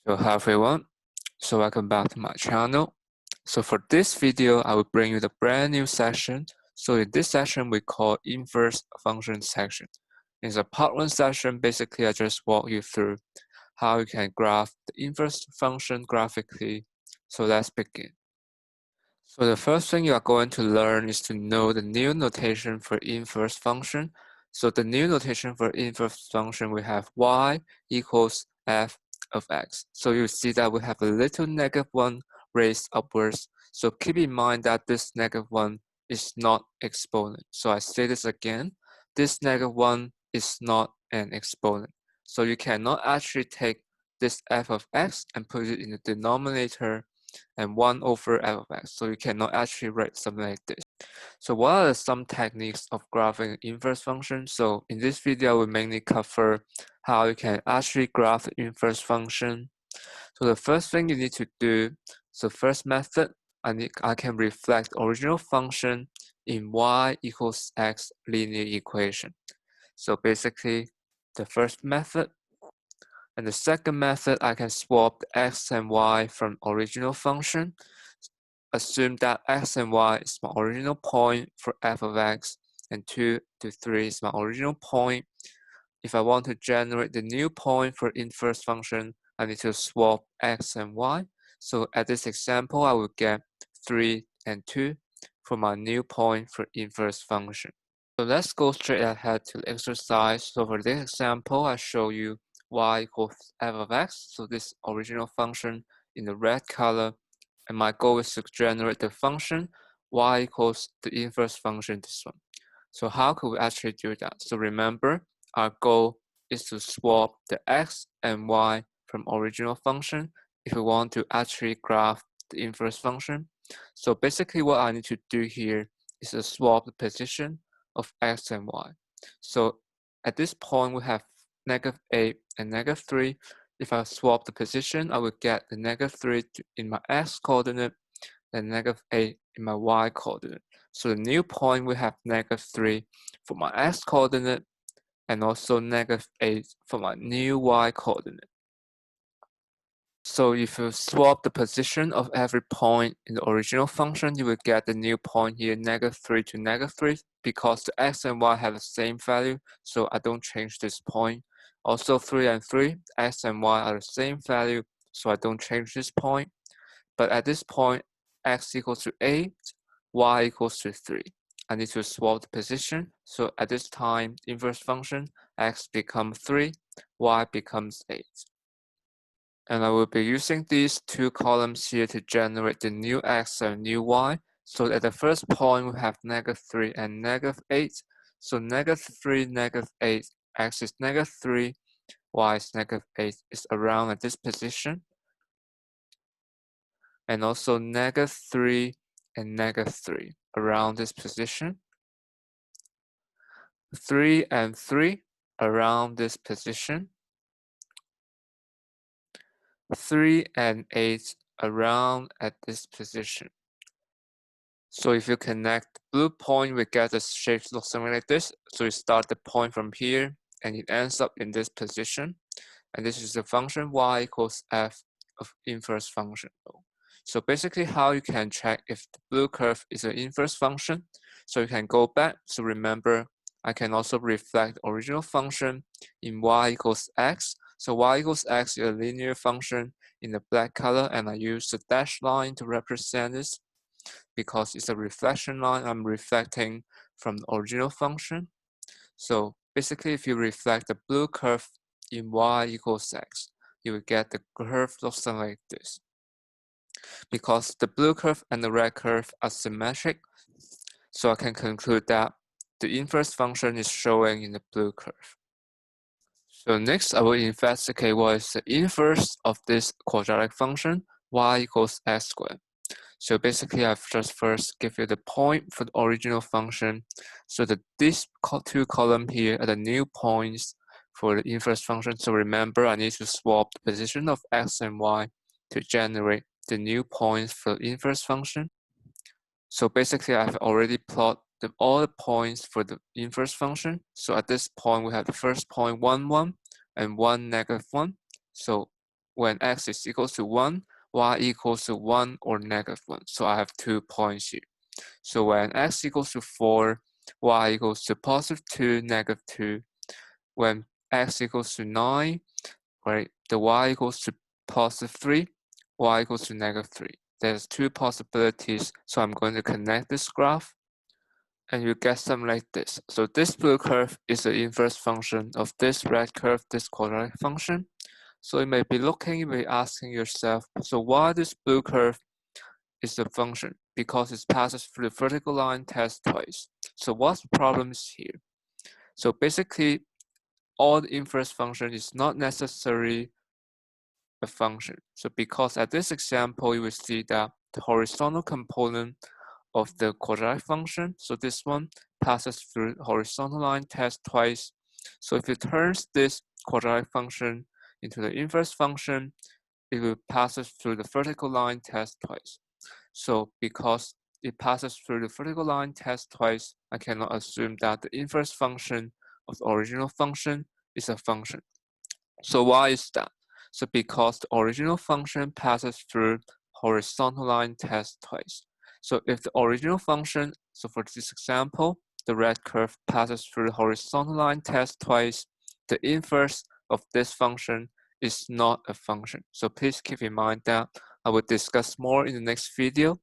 So hi everyone, so welcome back to my channel. So for this video, I will bring you the brand new session. So in this session, we call inverse function section. In the part 1 session, basically I just walk you through how you can graph the inverse function graphically. So let's begin. So the first thing you are going to learn is to know the new notation for inverse function. So the new notation for inverse function, we have y equals f of x. So you see that we have a little -1 raised upwards. So keep in mind that this -1 is not exponent. So I say this again, this -1 is not an exponent. So you cannot actually take this f of x and put it in the denominator and 1 over f of x. So you cannot actually write something like this. So what are some techniques of graphing inverse function? So in this video, we mainly cover how you can actually graph the inverse function. So the first thing you need to do, so first method, I can reflect original function in y equals x linear equation. So basically, the first method, and the second method, I can swap the x and y from original function. Assume that x and y is my original point for f of x, and 2 to 3 is my original point. If I want to generate the new point for inverse function, I need to swap x and y. So at this example, I will get 3 and 2 for my new point for inverse function. So let's go straight ahead to the exercise. So for this example, I show you y equals f of x. So this original function in the red color. And my goal is to generate the function y equals the inverse function, this one. So how could we actually do that? So remember, our goal is to swap the x and y from original function if we want to actually graph the inverse function. So basically what I need to do here is to swap the position of x and y. So at this point, we have -8 and -3. If I swap the position, I will get the -3 in my x coordinate and -8 in my y coordinate. So the new point, we have -3 for my x coordinate and also -8 for my new y coordinate. So if you swap the position of every point in the original function, you will get the new point here, -3 to -3, because the x and y have the same value, so I don't change this point. Also 3 and 3, x and y are the same value, so I don't change this point. But at this point, x equals to 8, y equals to 3. I need to swap the position, so at this time, inverse function, x becomes 3, y becomes 8. And I will be using these two columns here to generate the new x and new y. So at the first point, we have -3 and -8. So -3, -8, x is -3, y is -8 is around at this position. And also -3 and -3 around this position. 3 and 3 around this position. 3 and 8 around at this position. So if you connect the blue point, we get the shape looks something like this. So you start the point from here and it ends up in this position. And this is the function y equals f of inverse function. So basically how you can check if the blue curve is an inverse function. So you can go back. So remember, I can also reflect the original function in y equals x. So y equals x is a linear function in the black color, and I use the dashed line to represent this because it's a reflection line. I'm reflecting from the original function. So basically, if you reflect the blue curve in y equals x, you will get the curve looks something like this. Because the blue curve and the red curve are symmetric, so I can conclude that the inverse function is showing in the blue curve. So next, I will investigate what is the inverse of this quadratic function, y equals x squared. So basically, I've just first give you the point for the original function. So that these two columns here are the new points for the inverse function. So remember, I need to swap the position of x and y to generate the new points for the inverse function. So basically, I've already plotted all the points for the inverse function. So at this point, we have the first point 1, 1, and 1, -1. So when x is equal to 1, y equals to 1 or -1. So I have 2 points here. So when x equals to 4, y equals to +2, -2. When x equals to 9, right, the y equals to +3, y equals to -3. There's 2 possibilities, so I'm going to connect this graph, and you get something like this. So this blue curve is the inverse function of this red curve, this quadratic function. So you may be asking yourself, so why this blue curve is the function? Because it passes through the vertical line test twice. So what's the problem here? So basically, all the inverse function is not necessarily a function. So because at this example, you will see that the horizontal component of the quadratic function, so this one passes through horizontal line test twice. So if it turns this quadratic function into the inverse function, it will pass through the vertical line test twice. So because it passes through the vertical line test twice, I cannot assume that the inverse function of the original function is a function. So why is that? So because the original function passes through horizontal line test twice. So if the original function, so for this example, the red curve passes through the horizontal line test twice, the inverse of this function is not a function. So please keep in mind that I will discuss more in the next video.